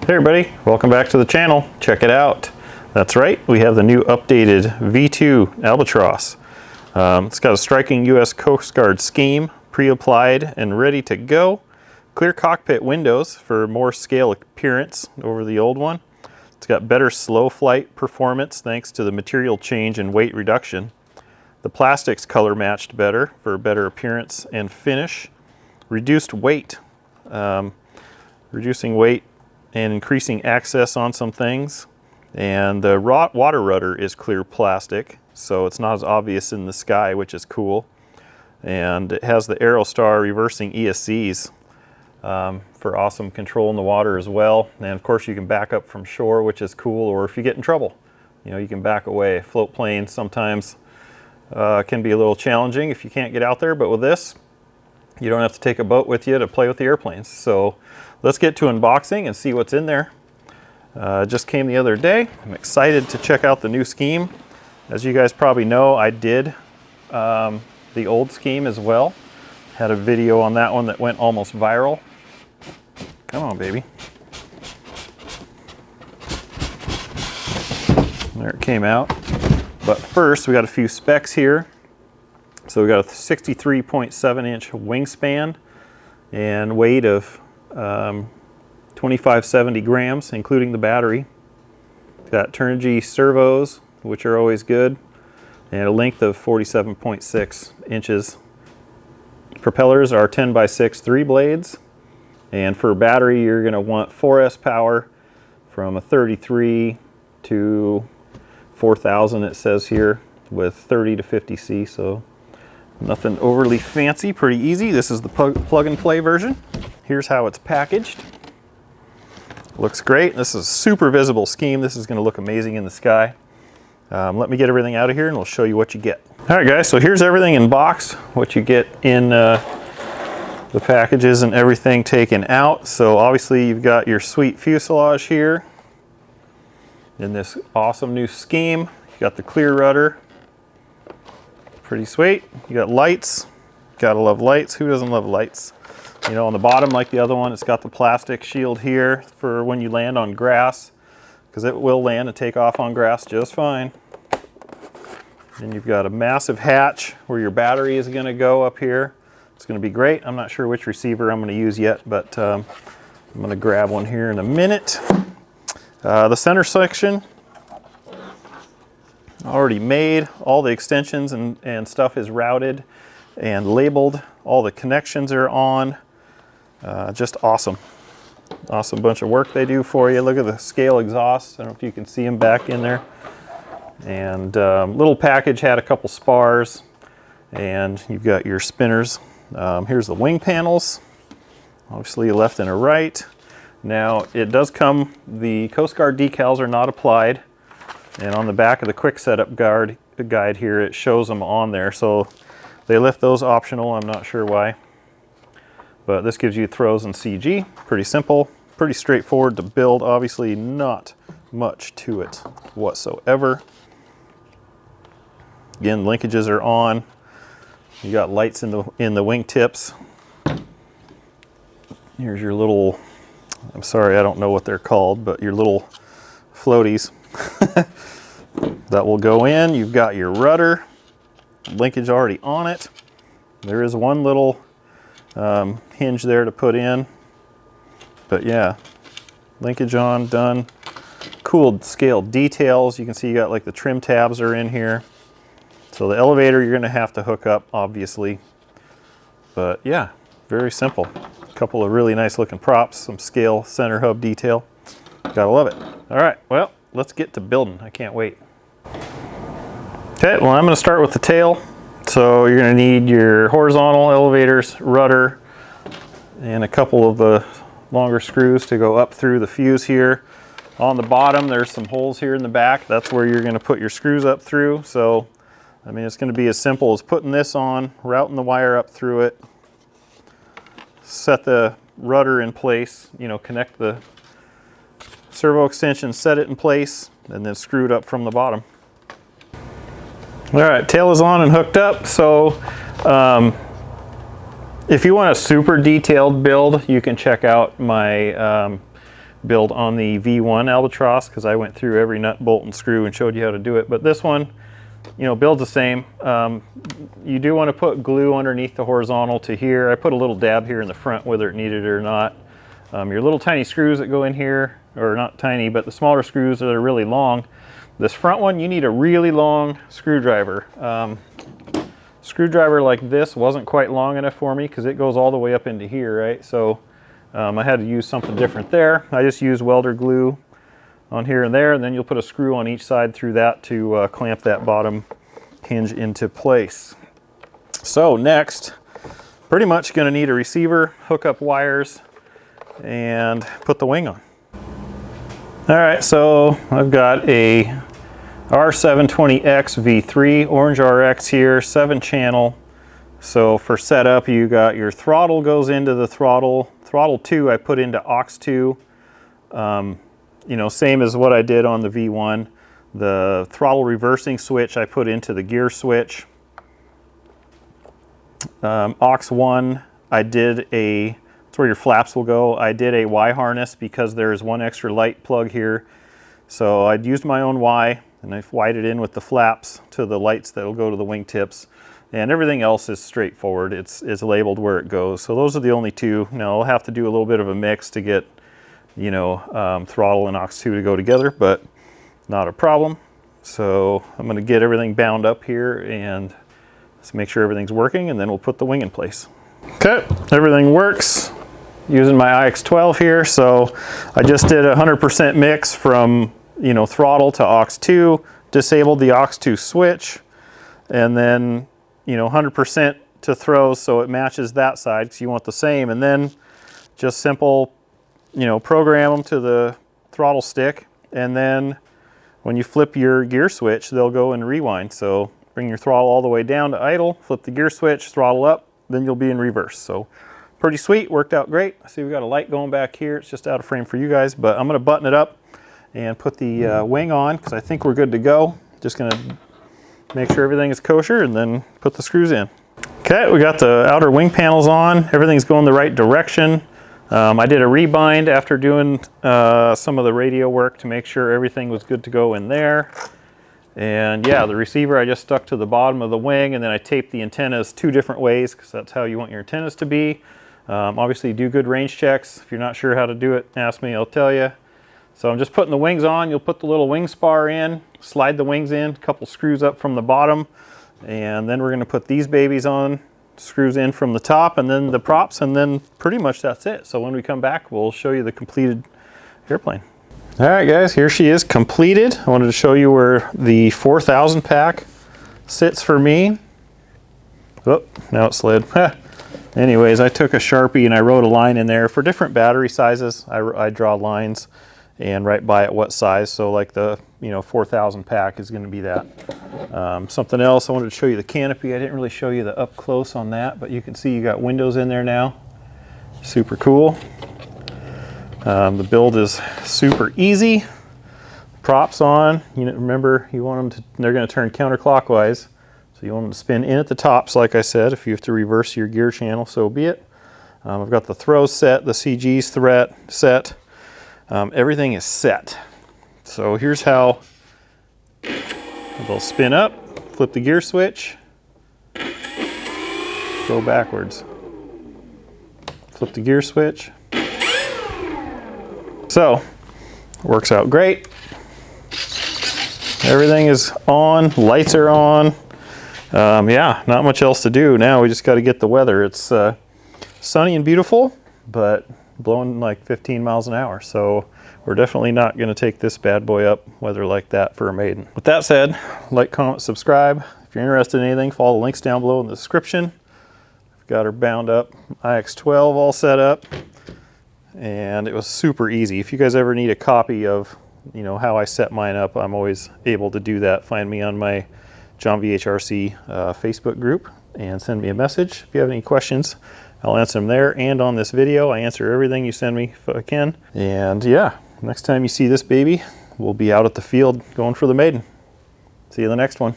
Hey everybody, welcome back to the channel. Check it out. That's right, we have the new updated V2 Albatross. It's got a striking US Coast Guard scheme, pre-applied and ready to go. Clear cockpit windows for more scale appearance over the old one. It's got better slow flight performance thanks to the material change and weight reduction. The plastics color matched better for better appearance and finish. Reduced weight, reducing weight and increasing access on some things. And the water rudder is clear plastic, so it's not as obvious in the sky, which is cool. And it has the Aerostar reversing ESCs for awesome control in the water as well. And of course you can back up from shore, which is cool, or if you get in trouble, you know, you can back away. Float planes sometimes can be a little challenging if you can't get out there, but with this, you don't have to take a boat with you to play with the airplanes. So let's get to unboxing and see what's in there. Just came the other day. I'm excited to check out the new scheme. As you guys probably know, I did the old scheme as well. Had a video on that one that went almost viral. Come on, baby. There it came out. But first, we got a few specs here. So we got a 63.7 inch wingspan and weight of 2570 grams, including the battery. Got Turnigy servos, which are always good, and a length of 47.6 inches. Propellers are 10x6 3 blades, and for battery you're going to want 4S power from a 33 to 4000 it says here, with 30 to 50C, so nothing overly fancy, pretty easy. This is the plug and play version. Here's how it's packaged. Looks great. This is a super visible scheme. This is going to look amazing in the sky. Let me get everything out of here and we'll show you what you get. All right guys, so here's everything in box, what you get in the packages and everything taken out. So obviously you've got your sweet fuselage here in this awesome new scheme. You got the clear rudder, pretty sweet. You got lights, gotta love lights. Who doesn't love lights? You know, on the bottom, like the other one, it's got the plastic shield here for when you land on grass, because it will land and take off on grass just fine. Then you've got a massive hatch where your battery is going to go up here. It's going to be great. I'm not sure which receiver I'm going to use yet, but I'm going to grab one here in a minute. The center section, already made. All the extensions and stuff is routed and labeled. All the connections are on. Just awesome. Awesome bunch of work they do for you. Look at the scale exhausts. I don't know if you can see them back in there. And little package had a couple spars, and you've got your spinners. Here's the wing panels, obviously left and a right. Now it does come, the Coast Guard decals are not applied, and on the back of the quick setup guide here it shows them on there, so they left those optional. I'm not sure why. But this gives you throws and CG. Pretty simple, pretty straightforward to build. Obviously not much to it whatsoever. Again, linkages are on. You got lights in the wing tips. Here's your little, I'm sorry, I don't know what they're called, but your little floaties that will go in. You've got your rudder, linkage already on it. There is one little hinge there to put in, but yeah, linkage on, done. Cool scale details. You can see you got like the trim tabs are in here. So the elevator you're going to have to hook up, obviously, but yeah, very simple. A couple of really nice looking props, some scale center hub detail. Gotta love it. All right, well, let's get to building. I can't wait. Okay, well, I'm going to start with the tail. So you're going to need your horizontal elevators, rudder, and a couple of the longer screws to go up through the fuse here. On the bottom, there's some holes here in the back. That's where you're going to put your screws up through. So, I mean, it's going to be as simple as putting this on, routing the wire up through it, set the rudder in place, you know, connect the servo extension, set it in place, and then screw it up from the bottom. All right, tail is on and hooked up. So if you want a super detailed build, you can check out my build on the V1 Albatross because I went through every nut, bolt, and screw and showed you how to do it. But this one, you know, builds the same. You do want to put glue underneath the horizontal to here. I put a little dab here in the front whether it needed it or not. Your little tiny screws that go in here, or not tiny, but the smaller screws that are really long. This front one, you need a really long screwdriver. Screwdriver like this wasn't quite long enough for me because it goes all the way up into here, right? So I had to use something different there. I just used welder glue on here and there, and then you'll put a screw on each side through that to clamp that bottom hinge into place. So next, pretty much going to need a receiver, hook up wires, and put the wing on. All right, so I've got a R720X V3 Orange RX here, 7-channel. So for setup, you got your throttle goes into the throttle. Throttle 2 I put into aux 2. You know, same as what I did on the V1. The throttle reversing switch I put into the gear switch. Aux 1, I did a, that's where your flaps will go. I did a Y harness because there's one extra light plug here. So I'd used my own Y, and I've wired it in with the flaps to the lights that'll go to the wingtips. And everything else is straightforward. It's labeled where it goes. So those are the only two. Now I'll have to do a little bit of a mix to get, you know, throttle and aux 2 to go together, but not a problem. So I'm going to get everything bound up here and let's make sure everything's working, and then we'll put the wing in place. Okay, everything works using my IX12 here. So I just did a 100% mix from, you know, throttle to aux 2, disabled the aux 2 switch, and then, you know, 100% to throws so it matches that side because you want the same, and then just simple, you know, program them to the throttle stick, and then when you flip your gear switch, they'll go and rewind. So bring your throttle all the way down to idle, flip the gear switch, throttle up, then you'll be in reverse. So pretty sweet, worked out great. I see we got a light going back here. It's just out of frame for you guys, but I'm gonna button it up and put the wing on because I think we're good to go. Just gonna make sure everything is kosher and then put the screws in. Okay, we got the outer wing panels on. Everything's going the right direction. I did a rebind after doing some of the radio work to make sure everything was good to go in there. And yeah, the receiver I just stuck to the bottom of the wing, and then I taped the antennas 2 different ways because that's how you want your antennas to be. Obviously do good range checks. If you're not sure how to do it, ask me, I'll tell you. So I'm just putting the wings on. You'll put the little wing spar in, slide the wings in, a couple screws up from the bottom, and then we're going to put these babies on, screws in from the top, and then the props, and then pretty much that's it. So when we come back, we'll show you the completed airplane. All right, guys, here she is completed. I wanted to show you where the 4000 pack sits for me. Oh, now it slid. Anyways, I took a Sharpie and I wrote a line in there for different battery sizes. I draw lines and write by it what size. So like the 4000 pack is going to be that. Something else, I wanted to show you the canopy. I didn't really show you the up close on that, but you can see you got windows in there now. Super cool. The build is super easy. Props on. Remember, you want them to, they're going to turn counterclockwise. So you want them to spin in at the tops, like I said. If you have to reverse your gear channel, so be it. I've got the throws set, the CG's threat set. Everything is set. So here's how they'll spin up, flip the gear switch, go backwards. Flip the gear switch. So, works out great. Everything is on, lights are on. Yeah, not much else to do. Now we just got to get the weather. It's sunny and beautiful, but blowing like 15 miles an hour. So we're definitely not going to take this bad boy up weather like that for a maiden. With that said, like, comment, subscribe. If you're interested in anything, follow the links down below in the description. I've got her bound up, IX12 all set up, and it was super easy. If you guys ever need a copy of how I set mine up, I'm always able to do that. Find me on my JohnVHRC Facebook group and send me a message. If you have any questions, I'll answer them there and on this video. I answer everything you send me if I can. And yeah, next time you see this baby, we'll be out at the field going for the maiden. See you in the next one.